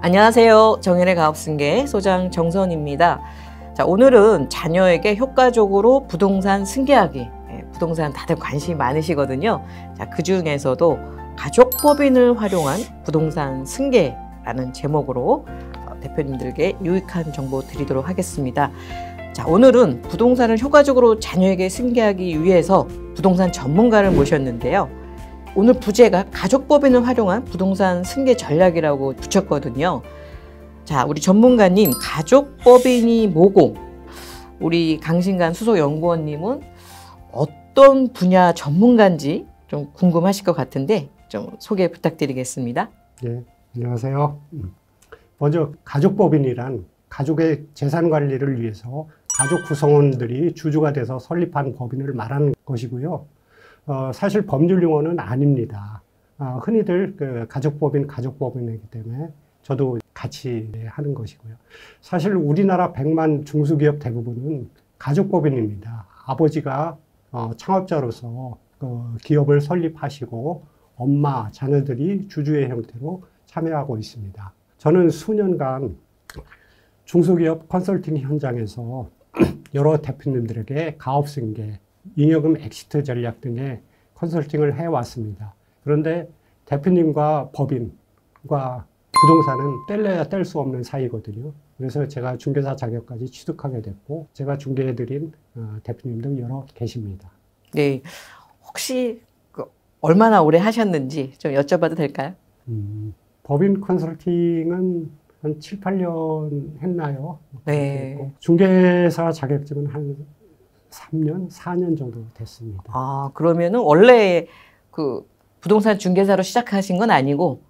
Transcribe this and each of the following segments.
안녕하세요. 정현의 가업승계 소장 정선입니다. 자, 오늘은 자녀에게 효과적으로 부동산 승계하기. 부동산 다들 관심이 많으시거든요. 자, 그 중에서도 가족법인을 활용한 부동산 승계라는 제목으로 대표님들께 유익한 정보 드리도록 하겠습니다. 자, 오늘은 부동산을 효과적으로 자녀에게 승계하기 위해서 부동산 전문가를 모셨는데요. 오늘 부제가 가족법인을 활용한 부동산 승계 전략이라고 붙였거든요. 자, 우리 전문가님, 가족법인이 뭐고, 우리 강신관 수석연구원님은 어떤 분야 전문가인지 좀 궁금하실 것 같은데 좀 소개 부탁드리겠습니다. 네, 안녕하세요. 먼저 가족법인이란 가족의 재산 관리를 위해서 가족 구성원들이 주주가 돼서 설립한 법인을 말하는 것이고요. 사실 법률 용어는 아닙니다. 흔히들 가족법인이기 때문에 저도 같이 하는 것이고요. 사실 우리나라 100만 중소기업 대부분은 가족법인입니다. 아버지가 창업자로서 기업을 설립하시고 엄마, 자녀들이 주주의 형태로 참여하고 있습니다. 저는 수년간 중소기업 컨설팅 현장에서 여러 대표님들에게 가업승계, 잉여금 엑시트 전략 등의 컨설팅을 해왔습니다. 그런데 대표님과 법인과 부동산은 뗄래야 뗄 수 없는 사이거든요. 그래서 제가 중개사 자격까지 취득하게 됐고, 제가 중개해드린 대표님들 여러 계십니다. 네, 혹시 얼마나 오래 하셨는지 좀 여쭤봐도 될까요? 법인 컨설팅은 한 7, 8년 했나요? 네. 중개사 자격증은 한 3년, 4년 정도 됐습니다. 아, 그러면은 원래 그 부동산 중개사로 시작하신 건 아니고,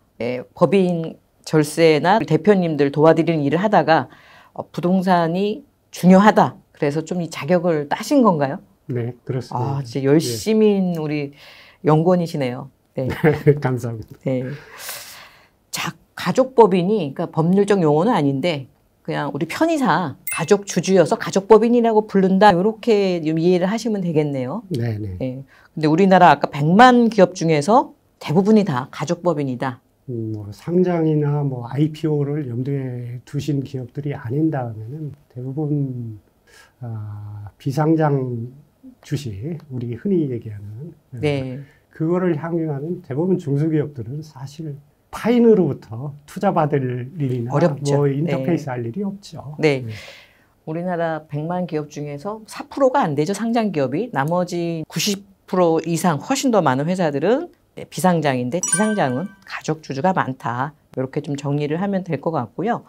법인 절세나 대표님들 도와드리는 일을 하다가 부동산이 중요하다. 그래서 좀 이 자격을 따신 건가요? 네, 그렇습니다. 아, 진짜 열심인 우리 연구원이시네요. 네. 감사합니다. 네. 자, 가족법인이, 그러니까 법률적 용어는 아닌데, 그냥 우리 편의상 가족 주주여서 가족법인이라고 부른다. 이렇게 이해를 하시면 되겠네요. 네네. 네. 근데 우리나라 아까 100만 기업 중에서 대부분이 다 가족법인이다. 상장이나 IPO를 염두에 두신 기업들이 아닌다면은 대부분 비상장 주식, 우리 흔히 얘기하는 네. 그거를 향유하는 대부분 중소기업들은 사실 타인으로부터 투자받을 일이나 어렵죠. 인터페이스 네. 할 일이 없죠. 네. 우리나라 100만 기업 중에서 4%가 안 되죠, 상장 기업이. 나머지 90% 이상 훨씬 더 많은 회사들은 비상장인데, 비상장은 가족 주주가 많다. 이렇게 좀 정리를 하면 될 것 같고요.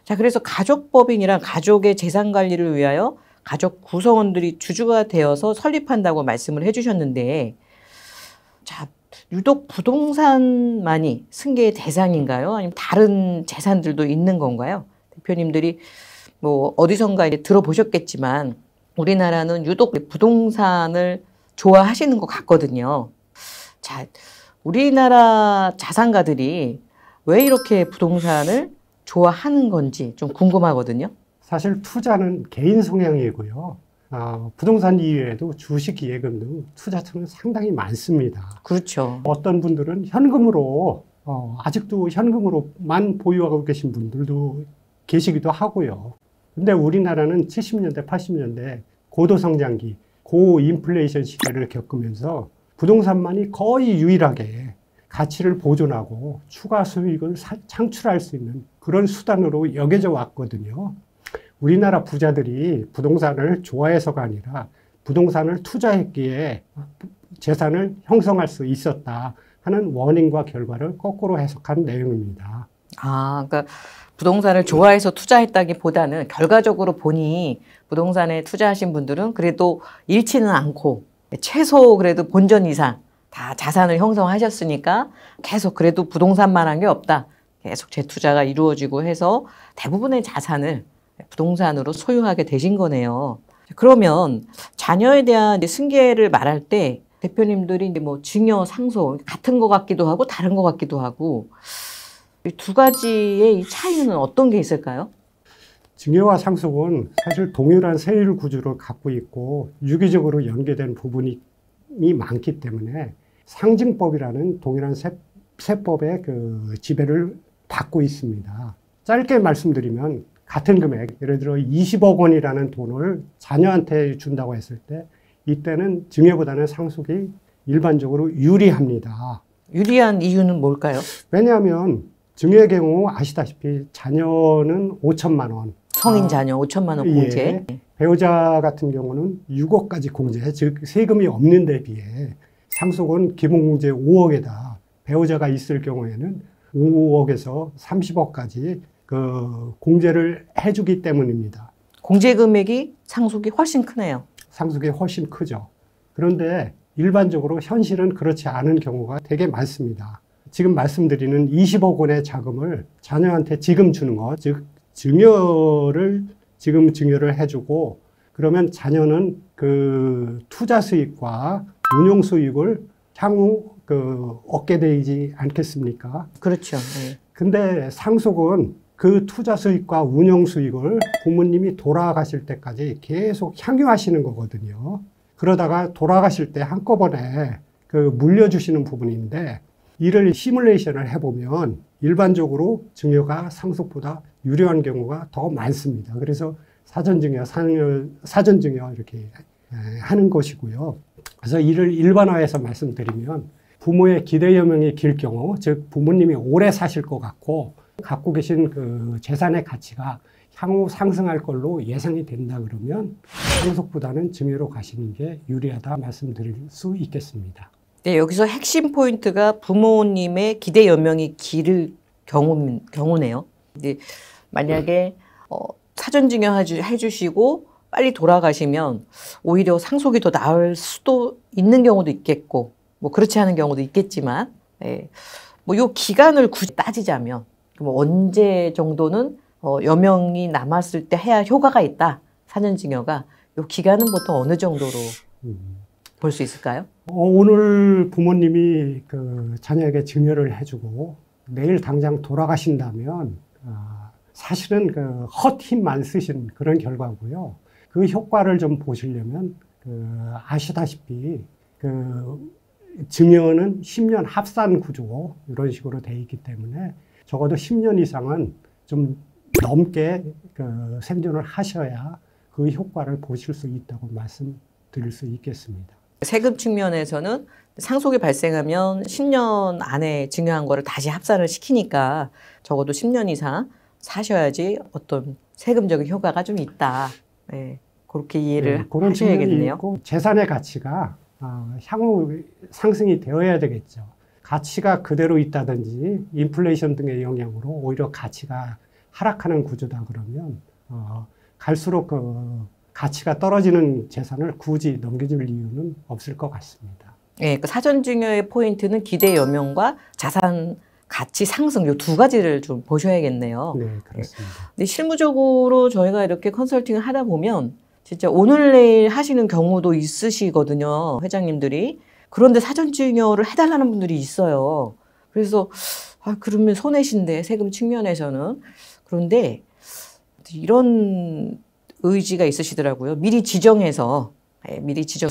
자, 그래서 가족법인이란 가족의 재산 관리를 위하여 가족 구성원들이 주주가 되어서 설립한다고 말씀을 해주셨는데, 자, 유독 부동산만이 승계의 대상인가요? 아니면 다른 재산들도 있는 건가요? 대표님들이 어디선가 이제 들어보셨겠지만 우리나라는 유독 부동산을 좋아하시는 것 같거든요. 자, 우리나라 자산가들이 왜 이렇게 부동산을 좋아하는 건지 좀 궁금하거든요. 사실 투자는 개인 성향이고요. 부동산 이외에도 주식, 예금 등 투자처는 상당히 많습니다. 그렇죠. 어떤 분들은 현금으로, 아직도 현금으로만 보유하고 계신 분들도 계시기도 하고요. 근데 우리나라는 70년대, 80년대 고도성장기, 고인플레이션 시대를 겪으면서 부동산만이 거의 유일하게 가치를 보존하고 추가 수익을 창출할 수 있는 그런 수단으로 여겨져 왔거든요. 우리나라 부자들이 부동산을 좋아해서가 아니라 부동산을 투자했기에 재산을 형성할 수 있었다 하는 원인과 결과를 거꾸로 해석한 내용입니다. 그러니까 부동산을 좋아해서 투자했다기보다는 결과적으로 보니 부동산에 투자하신 분들은 그래도 잃지는 않고 최소 그래도 본전 이상 다 자산을 형성하셨으니까 계속 그래도 부동산만한 게 없다. 계속 재투자가 이루어지고 해서 대부분의 자산을 부동산으로 소유하게 되신 거네요. 그러면 자녀에 대한 승계를 말할 때 대표님들이 이제 증여, 상속 같은 것 같기도 하고 다른 것 같기도 하고 이 두 가지의 이 차이는 어떤 게 있을까요? 증여와 상속은 사실 동일한 세율 구조를 갖고 있고 유기적으로 연계된 부분이 많기 때문에 상징법이라는 동일한 세법의 그 지배를 받고 있습니다. 짧게 말씀드리면 같은 금액, 예를 들어 20억 원이라는 돈을 자녀한테 준다고 했을 때 이때는 증여보다는 상속이 일반적으로 유리합니다. 유리한 이유는 뭘까요? 왜냐하면 증여의 경우 아시다시피 자녀는 5천만 원. 성인 자녀 5천만 원 공제. 예, 배우자 같은 경우는 6억까지 공제, 즉 세금이 없는 데 비해 상속은 기본공제 5억에다 배우자가 있을 경우에는 5억에서 30억까지 그 공제를 해주기 때문입니다. 공제 금액이 상속이 훨씬 크네요. 상속이 훨씬 크죠. 그런데 일반적으로 현실은 그렇지 않은 경우가 되게 많습니다. 지금 말씀드리는 20억 원의 자금을 자녀한테 지금 주는 것, 즉 증여를 지금 증여를 해주고 그러면 자녀는 그 투자 수익과 운용 수익을 향후 얻게 되지 않겠습니까? 그렇죠. 네. 근데 상속은 그 투자 수익과 운용 수익을 부모님이 돌아가실 때까지 계속 향유하시는 거거든요. 그러다가 돌아가실 때 한꺼번에 물려주시는 부분인데 이를 시뮬레이션을 해보면 일반적으로 증여가 상속보다 유리한 경우가 더 많습니다. 그래서 사전증여 이렇게 하는 것이고요. 그래서 이를 일반화해서 말씀드리면 부모의 기대여명이 길 경우, 즉 부모님이 오래 사실 것 같고 갖고 계신 그 재산의 가치가 향후 상승할 걸로 예상이 된다 그러면 상속보다는 증여로 가시는 게 유리하다 말씀드릴 수 있겠습니다. 네, 여기서 핵심 포인트가 부모님의 기대 연명이 길 경우네요. 이제 만약에 사전증여 해주시고 빨리 돌아가시면 오히려 상속이 더 나을 수도 있는 경우도 있겠고, 뭐 그렇지 않은 경우도 있겠지만, 뭐 요 기간을 굳이 따지자면 뭐 언제 정도는 여명이 남았을 때 해야 효과가 있다. 사전증여가 요 기간은 보통 어느 정도로 볼 수 있을까요? 오늘 부모님이 그 자녀에게 증여를 해주고 내일 당장 돌아가신다면 사실은 그 헛힘만 쓰신 그런 결과고요. 그 효과를 좀 보시려면 아시다시피 증여는 10년 합산 구조 이런 식으로 돼 있기 때문에 적어도 10년 이상은 좀 넘게 생존을 하셔야 그 효과를 보실 수 있다고 말씀드릴 수 있겠습니다. 세금 측면에서는 상속이 발생하면 10년 안에 증여한 거를 다시 합산을 시키니까 적어도 10년 이상 사셔야지 어떤 세금적인 효과가 좀 있다. 네, 그렇게 이해를 그런 하셔야겠네요. 있고, 재산의 가치가 향후 상승이 되어야 되겠죠. 가치가 그대로 있다든지 인플레이션 등의 영향으로 오히려 가치가 하락하는 구조다 그러면 갈수록 가치가 떨어지는 재산을 굳이 넘겨줄 이유는 없을 것 같습니다. 네, 그 사전증여의 포인트는 기대 여명과 자산 가치 상승 이 두 가지를 좀 보셔야겠네요. 네, 그렇습니다. 근데 실무적으로 저희가 이렇게 컨설팅을 하다 보면 진짜 오늘 내일 하시는 경우도 있으시거든요, 회장님들이. 그런데 사전증여를 해달라는 분들이 있어요. 그래서 그러면 손해신데 세금 측면에서는. 그런데 이런 의지가 있으시더라고요. 미리 지정해서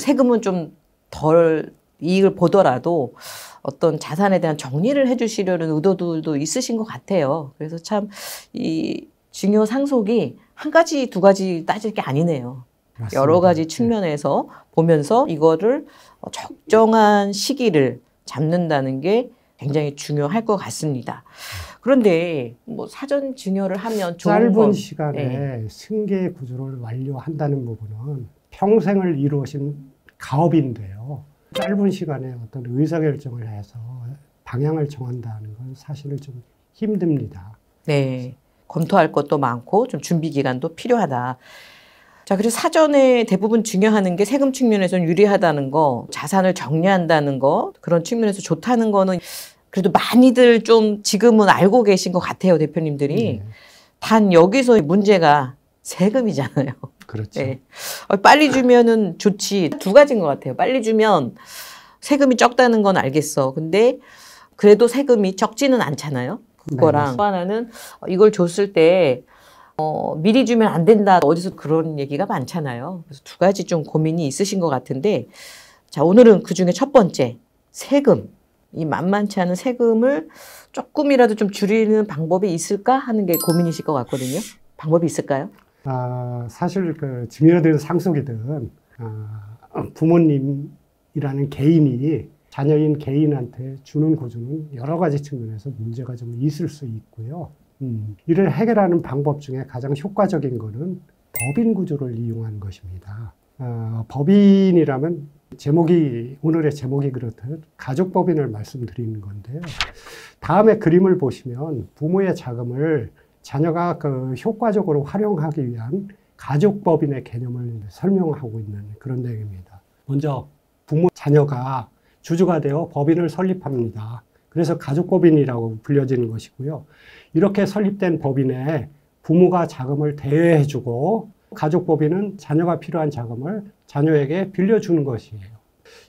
세금은 좀 덜 이익을 보더라도 어떤 자산에 대한 정리를 해주시려는 의도들도 있으신 것 같아요. 그래서 참 이 증여 상속이 한 가지 두 가지 따질 게 아니네요. 맞습니다. 여러 가지 측면에서 보면서 이거를 적정한 시기를 잡는다는 게 굉장히 중요할 것 같습니다. 그런데 뭐 사전 증여를 하면 짧은 시간에 승계 구조를 완료한다는 부분은 평생을 이루어진 가업인데요. 짧은 시간에 어떤 의사결정을 해서 방향을 정한다는 건 사실은 좀 힘듭니다. 네, 검토할 것도 많고 좀 준비 기간도 필요하다. 자, 그래서 사전에 대부분 증여하는 게 세금 측면에서는 유리하다는 거, 자산을 정리한다는 거, 그런 측면에서 좋다는 거는 그래도 많이들 좀 지금은 알고 계신 것 같아요, 대표님들이. 네. 단 여기서 문제가 세금이잖아요. 그렇죠. 네. 빨리 주면은 좋지. 두 가지인 것 같아요. 빨리 주면 세금이 적다는 건 알겠어. 근데 그래도 세금이 적지는 않잖아요. 그거랑 네, 또 하나는 이걸 줬을 때 미리 주면 안 된다. 어디서 그런 얘기가 많잖아요. 그래서 두 가지 좀 고민이 있으신 것 같은데, 자, 오늘은 그 중에 첫 번째, 세금. 이 만만치 않은 세금을 조금이라도 좀 줄이는 방법이 있을까 하는 게 고민이실 것 같거든요. 방법이 있을까요? 사실 그 증여든 상속이든 부모님이라는 개인이 자녀인 개인한테 주는 고주는 여러 가지 측면에서 문제가 좀 있을 수 있고요. 이를 해결하는 방법 중에 가장 효과적인 것은 법인 구조를 이용하는 것입니다. 법인이라면 오늘의 제목이 그렇듯 가족법인을 말씀드리는 건데요. 다음에 그림을 보시면 부모의 자금을 자녀가 그 효과적으로 활용하기 위한 가족법인의 개념을 설명하고 있는 그런 내용입니다. 먼저 부모, 자녀가 주주가 되어 법인을 설립합니다. 그래서 가족법인이라고 불려지는 것이고요. 이렇게 설립된 법인에 부모가 자금을 대여해주고 가족법인은 자녀가 필요한 자금을 자녀에게 빌려주는 것이에요.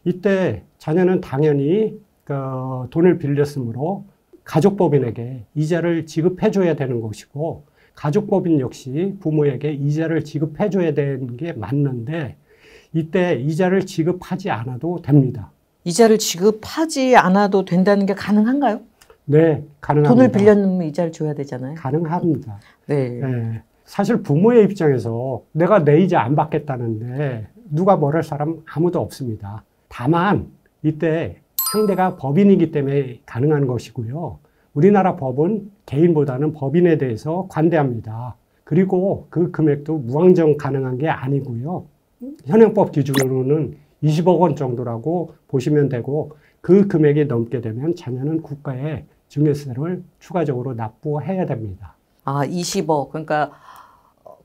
이때 자녀는 당연히 돈을 빌렸으므로 가족법인에게 이자를 지급해줘야 되는 것이고 가족법인 역시 부모에게 이자를 지급해줘야 되는 게 맞는데 이때 이자를 지급하지 않아도 됩니다. 이자를 지급하지 않아도 된다는 게 가능한가요? 네, 가능합니다. 돈을 빌려놓으면 이자를 줘야 되잖아요. 가능합니다. 네. 네. 사실 부모의 입장에서 내가 내 이자 안 받겠다는데 누가 뭐랄 사람 아무도 없습니다. 다만 이때 상대가 법인이기 때문에 가능한 것이고요. 우리나라 법은 개인보다는 법인에 대해서 관대합니다. 그리고 그 금액도 무한정 가능한 게 아니고요. 현행법 기준으로는 20억 원 정도라고 보시면 되고 그 금액이 넘게 되면 자녀는 국가에 증여세를 추가적으로 납부해야 됩니다. 20억. 그러니까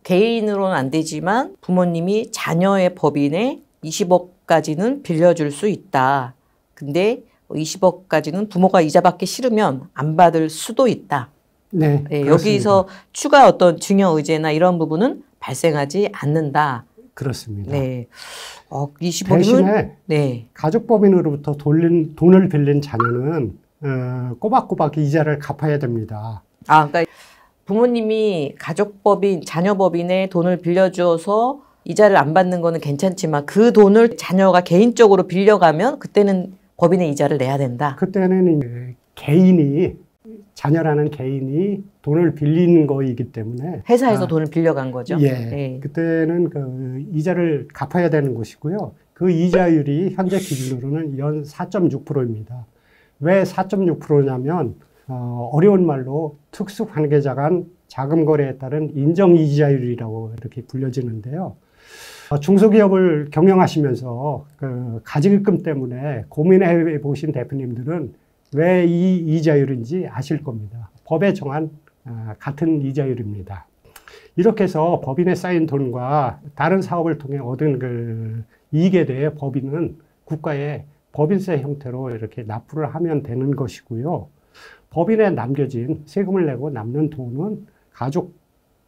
개인으로는 안 되지만 부모님이 자녀의 법인에 20억까지는 빌려줄 수 있다. 근데 20억까지는 부모가 이자 받기 싫으면 안 받을 수도 있다. 네, 네, 여기서 추가 어떤 증여 의제나 이런 부분은 발생하지 않는다. 그렇습니다. 네. 20억이면 대신에 네. 가족법인으로부터 돈을 빌린 자녀는 꼬박꼬박 이자를 갚아야 됩니다. 그러니까 부모님이 가족법인, 자녀법인에 돈을 빌려줘서 이자를 안 받는 거는 괜찮지만 그 돈을 자녀가 개인적으로 빌려가면 그때는 법인에 이자를 내야 된다. 그때는 자녀라는 개인이 돈을 빌리는 거이기 때문에 회사에서 돈을 빌려간 거죠. 예, 네. 그때는 그 이자를 갚아야 되는 것이고요. 그 이자율이 현재 기준으로는 연 4.6%입니다. 왜 4.6%냐면 어려운 말로 특수관계자 간 자금거래에 따른 인정이자율이라고 이렇게 불려지는데요. 중소기업을 경영하시면서 그 가직금 때문에 고민해 보신 대표님들은 왜 이 이자율인지 아실 겁니다. 법에 정한 같은 이자율입니다. 이렇게 해서 법인에 쌓인 돈과 다른 사업을 통해 얻은 그 이익에 대해 법인은 국가에 법인세 형태로 이렇게 납부를 하면 되는 것이고요. 법인에 남겨진 세금을 내고 남는 돈은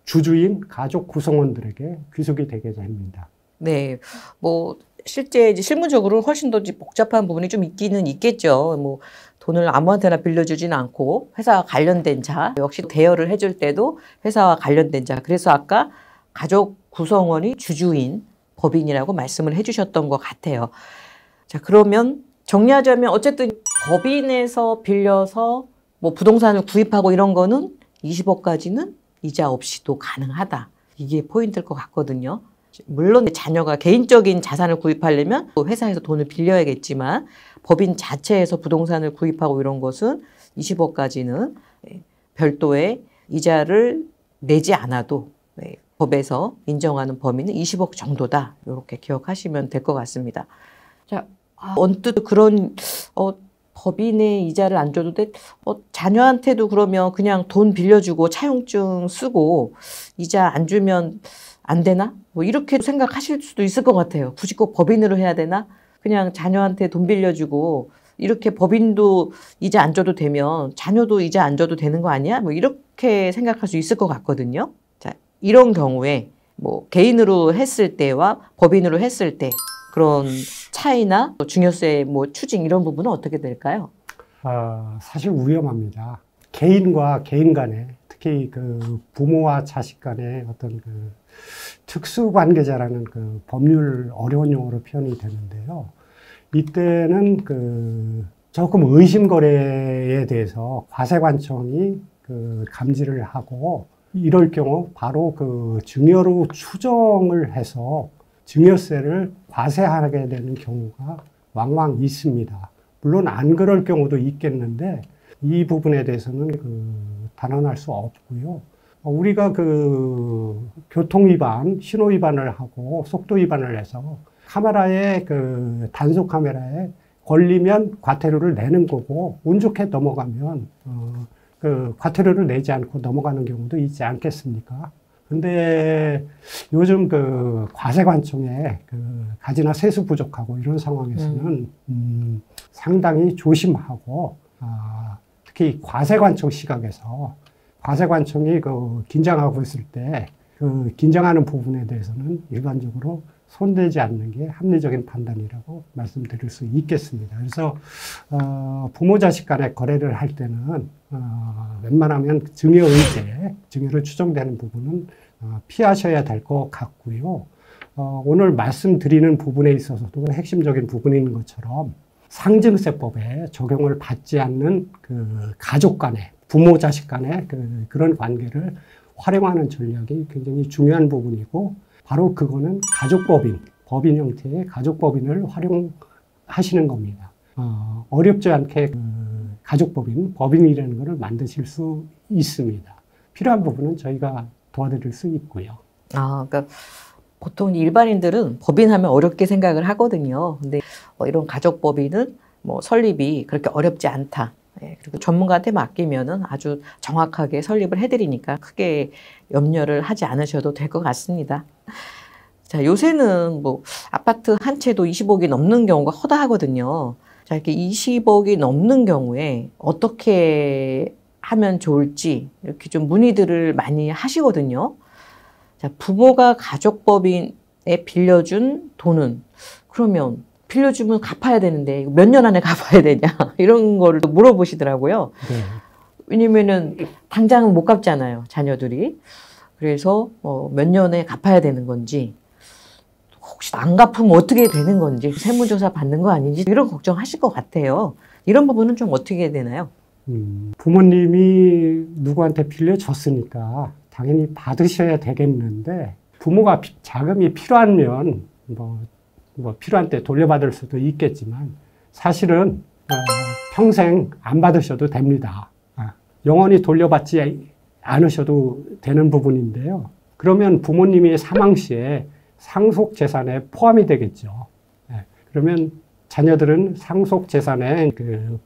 주주인 가족 구성원들에게 귀속이 되게 됩니다. 네. 실제 이제 실무적으로 훨씬 더 복잡한 부분이 좀 있기는 있겠죠. 돈을 아무한테나 빌려주진 않고 회사와 관련된 자, 역시 대여를 해줄 때도 회사와 관련된 자. 그래서 아까 가족 구성원이 주주인 법인이라고 말씀을 해주셨던 것 같아요. 자, 그러면 정리하자면 어쨌든 법인에서 빌려서 부동산을 구입하고 이런 거는 20억까지는 이자 없이도 가능하다. 이게 포인트일 것 같거든요. 물론 자녀가 개인적인 자산을 구입하려면 회사에서 돈을 빌려야겠지만 법인 자체에서 부동산을 구입하고 이런 것은 20억까지는 별도의 이자를 내지 않아도 법에서 인정하는 범위는 20억 정도다. 이렇게 기억하시면 될 것 같습니다. 자, 언뜻 그런 법인의 이자를 안 줘도 돼? 자녀한테도 그러면 그냥 돈 빌려주고 차용증 쓰고 이자 안 주면 안 되나? 이렇게 생각하실 수도 있을 것 같아요. 굳이 꼭 법인으로 해야 되나? 그냥 자녀한테 돈 빌려주고 이렇게 법인도 이자 안 줘도 되면 자녀도 이자 안 줘도 되는 거 아니야? 이렇게 생각할 수 있을 것 같거든요. 자, 이런 경우에 개인으로 했을 때와 법인으로 했을 때 그런 차이나 중요세 추징 이런 부분은 어떻게 될까요? 사실 위험합니다. 개인과 개인 간에 특히 그 부모와 자식 간의 어떤 그 특수관계자라는 그 법률 어려운 용어로 표현이 되는데요. 이때는 그 조금 의심거래에 대해서 과세관청이 그 감지를 하고 이럴 경우 바로 그 증여로 추정을 해서 증여세를 과세하게 되는 경우가 왕왕 있습니다. 물론 안 그럴 경우도 있겠는데 이 부분에 대해서는 단언할 수 없고요. 우리가 그 교통 위반, 신호 위반을 하고 속도 위반을 해서 카메라에 그 단속 카메라에 걸리면 과태료를 내는 거고 운 좋게 넘어가면 그 과태료를 내지 않고 넘어가는 경우도 있지 않겠습니까? 근데 요즘 그 과세관청에 그 가지나 세수 부족하고 이런 상황에서는 상당히 조심하고 특히 과세관청 시각에서 과세관청이 그 긴장하고 있을 때 그 긴장하는 부분에 대해서는 일반적으로 손대지 않는 게 합리적인 판단이라고 말씀드릴 수 있겠습니다. 그래서 부모 자식 간의 거래를 할 때는 웬만하면 증여 의제, 증여로 추정되는 부분은 피하셔야 될 것 같고요. 오늘 말씀드리는 부분에 있어서도 핵심적인 부분인 것처럼 상증세법에 적용을 받지 않는 그 가족 간의, 부모 자식 간의 그런 관계를 활용하는 전략이 굉장히 중요한 부분이고 바로 그거는 가족법인, 법인 형태의 가족법인을 활용하시는 겁니다. 어렵지 않게 가족법인, 법인이라는 것을 만드실 수 있습니다. 필요한 부분은 저희가 도와드릴 수 있고요. 그러니까 보통 일반인들은 법인하면 어렵게 생각을 하거든요. 근데 이런 가족법인은 뭐 설립이 그렇게 어렵지 않다. 그리고 전문가한테 맡기면은 아주 정확하게 설립을 해드리니까 크게 염려를 하지 않으셔도 될 것 같습니다. 자, 요새는 뭐 아파트 한 채도 20억이 넘는 경우가 허다하거든요. 자, 이렇게 20억이 넘는 경우에 어떻게 하면 좋을지 이렇게 좀 문의들을 많이 하시거든요. 자, 부모가 가족법인에 빌려준 돈은 그러면 빌려주면 갚아야 되는데 몇 년 안에 갚아야 되냐 이런 거를 물어보시더라고요. 네. 왜냐면은 당장은 못 갚잖아요, 자녀들이. 그래서 몇 년에 갚아야 되는 건지 혹시 안 갚으면 어떻게 되는 건지 세무조사 받는 거 아닌지 이런 걱정하실 것 같아요. 이런 부분은 좀 어떻게 되나요? 부모님이 누구한테 빌려줬으니까 당연히 받으셔야 되겠는데 부모가 자금이 필요하면 뭐 필요한 때 돌려받을 수도 있겠지만 사실은 평생 안 받으셔도 됩니다. 영원히 돌려받지 않으셔도 되는 부분인데요. 그러면 부모님이 사망 시에 상속 재산에 포함이 되겠죠. 그러면 자녀들은 상속 재산에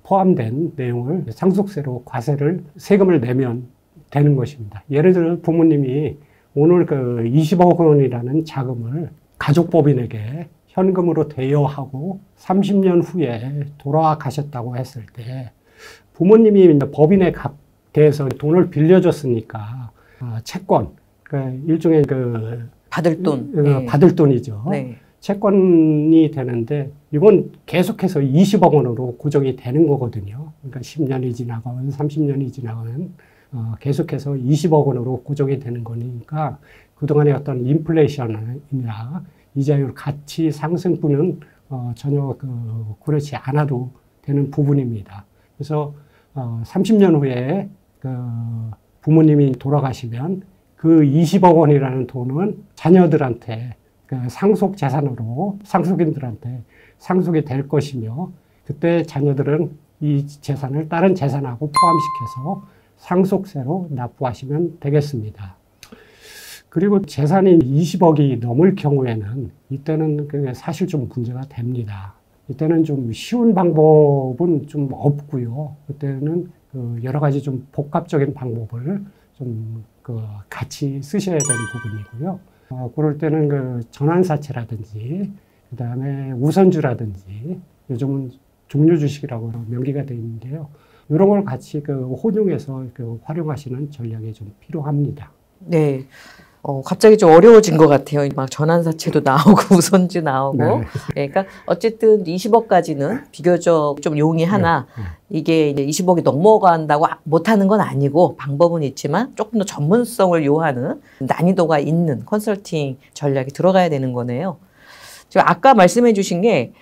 포함된 내용을 상속세로 세금을 내면 되는 것입니다. 예를 들어 부모님이 오늘 20억 원이라는 자금을 가족법인에게 현금으로 대여하고 30년 후에 돌아가셨다고 했을 때 부모님이 법인에 대해서 돈을 빌려줬으니까 채권, 일종의 받을 돈. 받을 돈이죠. 네. 채권이 되는데 이건 계속해서 20억 원으로 고정이 되는 거거든요. 그러니까 10년이 지나가면 30년이 지나가면 계속해서 20억 원으로 고정이 되는 거니까 그동안의 어떤 인플레이션이나 이자율 가치 상승분은 전혀 그렇지 않아도 되는 부분입니다. 그래서 30년 후에 부모님이 돌아가시면 그 20억 원이라는 돈은 자녀들한테 상속 재산으로 상속인들한테 상속이 될 것이며 그때 자녀들은 이 재산을 다른 재산하고 포함시켜서 상속세로 납부하시면 되겠습니다. 그리고 재산이 20억이 넘을 경우에는 이때는 사실 좀 문제가 됩니다. 이때는 좀 쉬운 방법은 좀 없고요. 그때는 여러 가지 좀 복합적인 방법을 좀 같이 쓰셔야 되는 부분이고요. 그럴 때는 전환사채라든지 그다음에 우선주라든지 요즘은 종료주식이라고 명기가 되어 있는데요. 이런 걸 같이 혼용해서 활용하시는 전략이 좀 필요합니다. 네. 갑자기 좀 어려워진 것 같아요. 막 전환사채도 나오고 우선주 나오고. 네. 그러니까 어쨌든 20억까지는 비교적 좀 용이하나 이게 이제 20억이 넘어간다고 못하는 건 아니고 방법은 있지만 조금 더 전문성을 요하는 난이도가 있는 컨설팅 전략이 들어가야 되는 거네요. 지금 아까 말씀해 주신 게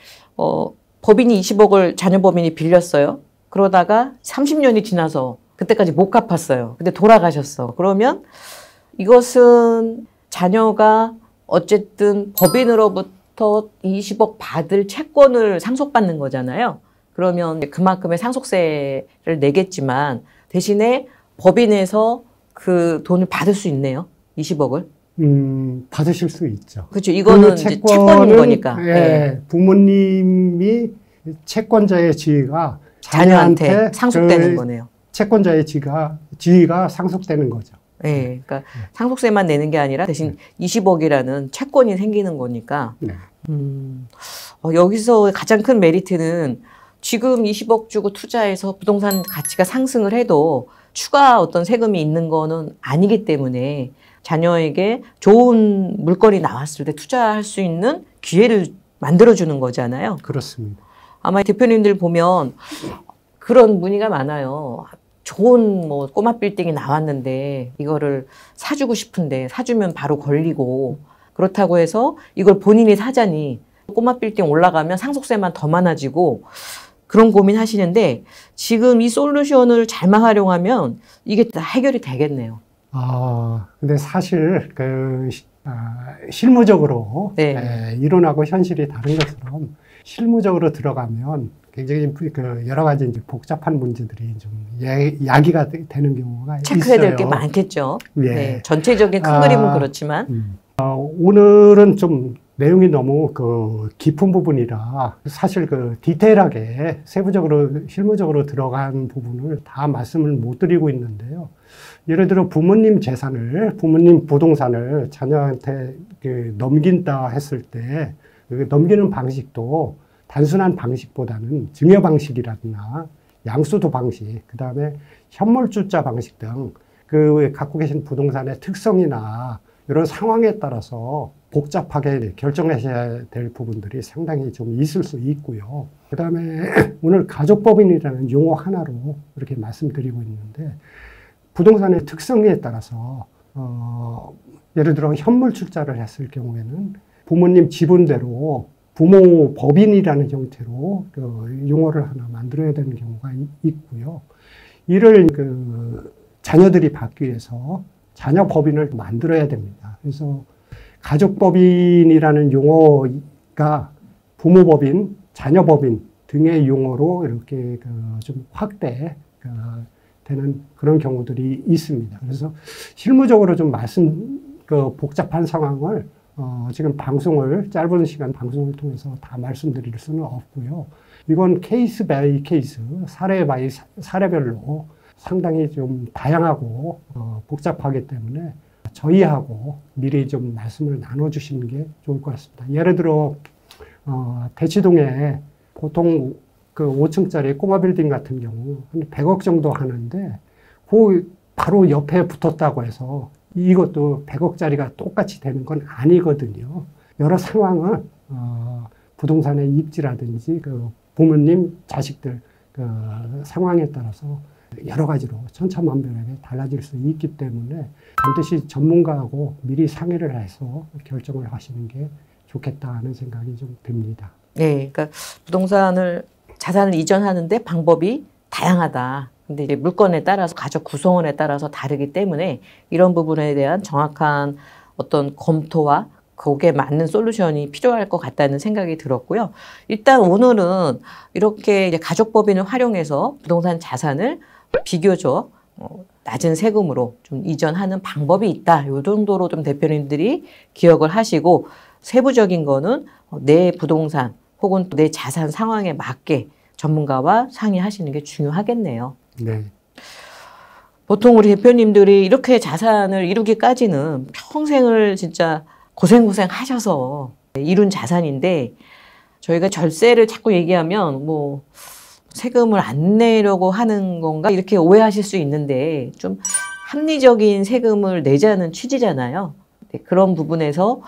법인이 20억을 자녀 법인이 빌렸어요. 그러다가 30년이 지나서 그때까지 못 갚았어요. 근데 돌아가셨어. 그러면 이것은 자녀가 어쨌든 법인으로부터 20억 받을 채권을 상속받는 거잖아요. 그러면 그만큼의 상속세를 내겠지만 대신에 법인에서 그 돈을 받을 수 있네요. 20억을. 받으실 수 있죠. 그렇죠. 이거는 그 이제 채권인 거니까. 예, 네. 부모님이 채권자의 지위가 자녀한테 상속되는 거네요. 채권자의 지위가 상속되는 거죠. 네, 그러니까 상속세만 내는 게 아니라 대신 20억이라는 채권이 생기는 거니까. 네. 여기서 가장 큰 메리트는 지금 20억 주고 투자해서 부동산 가치가 상승을 해도 추가 어떤 세금이 있는 거는 아니기 때문에 자녀에게 좋은 물건이 나왔을 때 투자할 수 있는 기회를 만들어주는 거잖아요. 그렇습니다. 아마 대표님들 보면 그런 문의가 많아요. 좋은 뭐 꼬마 빌딩이 나왔는데 이거를 사주고 싶은데 사주면 바로 걸리고 그렇다고 해서 이걸 본인이 사자니 꼬마 빌딩 올라가면 상속세만 더 많아지고 그런 고민 하시는데 지금 이 솔루션을 잘만 활용하면 이게 다 해결이 되겠네요. 근데 사실 실무적으로 네. 이론하고 현실이 다른 것처럼 실무적으로 들어가면 굉장히 여러 가지 이제 복잡한 문제들이 좀 야기가 되는 경우가 체크해야 있어요. 될 게 많겠죠. 예. 네. 전체적인 큰 그림은 그렇지만 오늘은 좀 내용이 너무 깊은 부분이라 사실 디테일하게 세부적으로 실무적으로 들어간 부분을 다 말씀을 못 드리고 있는데요. 예를 들어 부모님 부동산을 자녀한테 넘긴다 했을 때 넘기는 방식도 단순한 방식보다는 증여 방식이라든가 양수도 방식, 그 다음에 현물주자 방식 등 갖고 계신 부동산의 특성이나 이런 상황에 따라서 복잡하게 결정하셔야 될 부분들이 상당히 좀 있을 수 있고요. 그 다음에 오늘 가족법인이라는 용어 하나로 이렇게 말씀드리고 있는데 부동산의 특성에 따라서 예를 들어 현물출자를 했을 경우에는 부모님 지분대로 부모법인이라는 형태로 용어를 하나 만들어야 되는 경우가 있고요. 이를 자녀들이 받기 위해서 자녀법인을 만들어야 됩니다. 그래서 가족법인이라는 용어가 부모법인, 자녀법인 등의 용어로 이렇게 좀 확대 되는 그런 경우들이 있습니다. 그래서 실무적으로 좀 복잡한 상황을 지금 짧은 시간 방송을 통해서 다 말씀드릴 수는 없고요. 이건 케이스 바이 케이스, 사례별로 상당히 좀 다양하고 복잡하기 때문에 저희하고 미리 좀 말씀을 나눠주시는 게 좋을 것 같습니다. 예를 들어 대치동에 보통 5층짜리 꼬마 빌딩 같은 경우 한 100억 정도 하는데 바로 옆에 붙었다고 해서 이것도 100억짜리가 똑같이 되는 건 아니거든요. 여러 상황은 부동산의 입지라든지 부모님, 자식들 상황에 따라서 여러 가지로 천차만별하게 달라질 수 있기 때문에 반드시 전문가하고 미리 상의를 해서 결정을 하시는 게 좋겠다는 생각이 좀 듭니다. 네, 그러니까 자산을 이전하는데 방법이 다양하다. 근데 이제 물건에 따라서 가족 구성원에 따라서 다르기 때문에 이런 부분에 대한 정확한 어떤 검토와 거기에 맞는 솔루션이 필요할 것 같다는 생각이 들었고요. 일단 오늘은 이렇게 이제 가족법인을 활용해서 부동산 자산을 비교적 낮은 세금으로 좀 이전하는 방법이 있다. 이 정도로 좀 대표님들이 기억을 하시고 세부적인 거는 내 부동산 혹은 내 자산 상황에 맞게 전문가와 상의하시는 게 중요하겠네요. 네. 보통 우리 대표님들이 이렇게 자산을 이루기까지는 평생을 진짜 고생 하셔서 이룬 자산인데 저희가 절세를 자꾸 얘기하면 뭐 세금을 안 내려고 하는 건가 이렇게 오해하실 수 있는데 좀 합리적인 세금을 내자는 취지잖아요. 그런 부분에서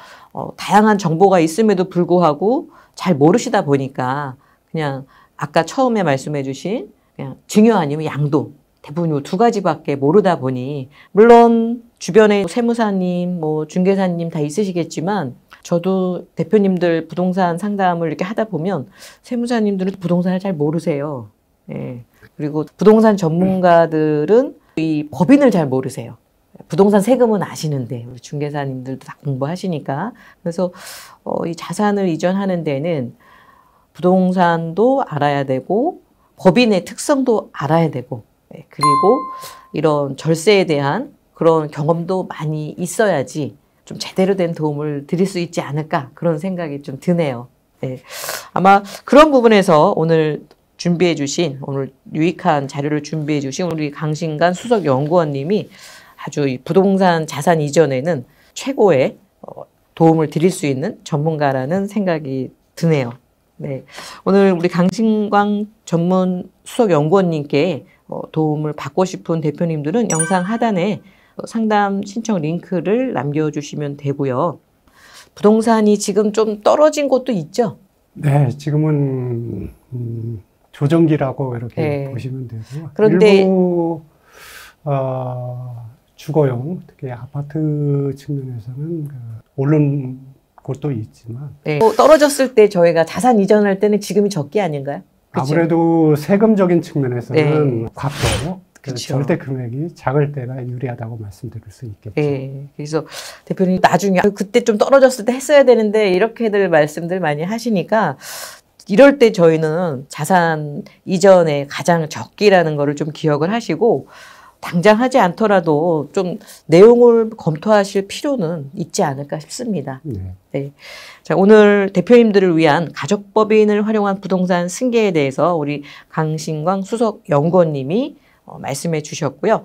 다양한 정보가 있음에도 불구하고 잘 모르시다 보니까 그냥 아까 처음에 말씀해 주신 그냥 증여 아니면 양도 대부분 이 두 가지밖에 모르다 보니 물론 주변에 세무사님, 중개사님 다 있으시겠지만 저도 대표님들 부동산 상담을 이렇게 하다 보면 세무사님들은 부동산을 잘 모르세요. 예. 그리고 부동산 전문가들은 이 법인을 잘 모르세요. 부동산 세금은 아시는데 우리 중개사님들도 다 공부하시니까. 그래서 이 자산을 이전하는 데는 부동산도 알아야 되고 법인의 특성도 알아야 되고 그리고 이런 절세에 대한 그런 경험도 많이 있어야지 좀 제대로 된 도움을 드릴 수 있지 않을까 그런 생각이 좀 드네요. 네. 아마 그런 부분에서 오늘 준비해 주신 오늘 유익한 자료를 준비해 주신 우리 강신관 수석연구원님이 아주 이 부동산 자산 이전에는 최고의 도움을 드릴 수 있는 전문가라는 생각이 드네요. 네. 오늘 우리 강신광 전문 수석연구원님께 도움을 받고 싶은 대표님들은 영상 하단에 상담 신청 링크를 남겨주시면 되고요. 부동산이 지금 좀 떨어진 곳도 있죠? 네, 지금은 조정기라고 이렇게 네. 보시면 되고요. 그런데 일부 주거용, 특히 아파트 측면에서는 오른 곳도 있지만 네. 떨어졌을 때 저희가 자산 이전할 때는 지금이 적기 아닌가요? 그쵸? 아무래도 세금적인 측면에서는 네. 과표, 그쵸. 절대 금액이 작을 때가 유리하다고 말씀드릴 수 있겠죠. 네. 그래서 대표님 나중에 그때 좀 떨어졌을 때 했어야 되는데 이렇게들 말씀들 많이 하시니까 이럴 때 저희는 자산 이전에 가장 적기라는 거를 좀 기억을 하시고 당장 하지 않더라도 좀 내용을 검토하실 필요는 있지 않을까 싶습니다. 네. 네. 자, 오늘 대표님들을 위한 가족법인을 활용한 부동산 승계에 대해서 우리 강신광 수석연구원님이 말씀해 주셨고요.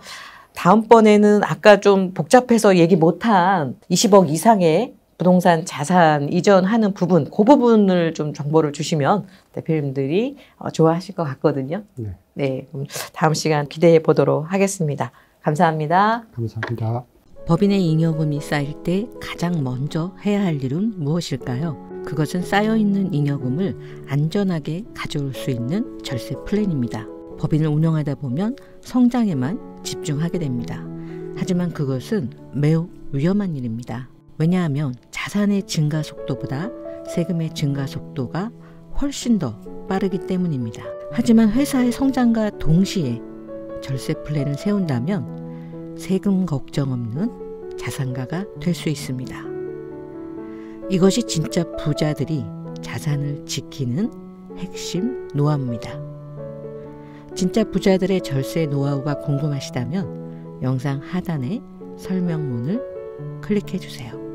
다음번에는 아까 좀 복잡해서 얘기 못한 20억 이상의 부동산 자산 이전하는 부분, 그 부분을 좀 정보를 주시면 대표님들이 좋아하실 것 같거든요. 네. 네, 그럼 다음 시간 기대해 보도록 하겠습니다. 감사합니다. 감사합니다. 법인의 잉여금이 쌓일 때 가장 먼저 해야 할 일은 무엇일까요? 그것은 쌓여있는 잉여금을 안전하게 가져올 수 있는 절세 플랜입니다. 법인을 운영하다 보면 성장에만 집중하게 됩니다. 하지만 그것은 매우 위험한 일입니다. 왜냐하면 자산의 증가 속도보다 세금의 증가 속도가 훨씬 더 빠르기 때문입니다. 하지만 회사의 성장과 동시에 절세 플랜을 세운다면 세금 걱정 없는 자산가가 될 수 있습니다. 이것이 진짜 부자들이 자산을 지키는 핵심 노하우입니다. 진짜 부자들의 절세 노하우가 궁금하시다면 영상 하단에 설명문을 클릭해 주세요.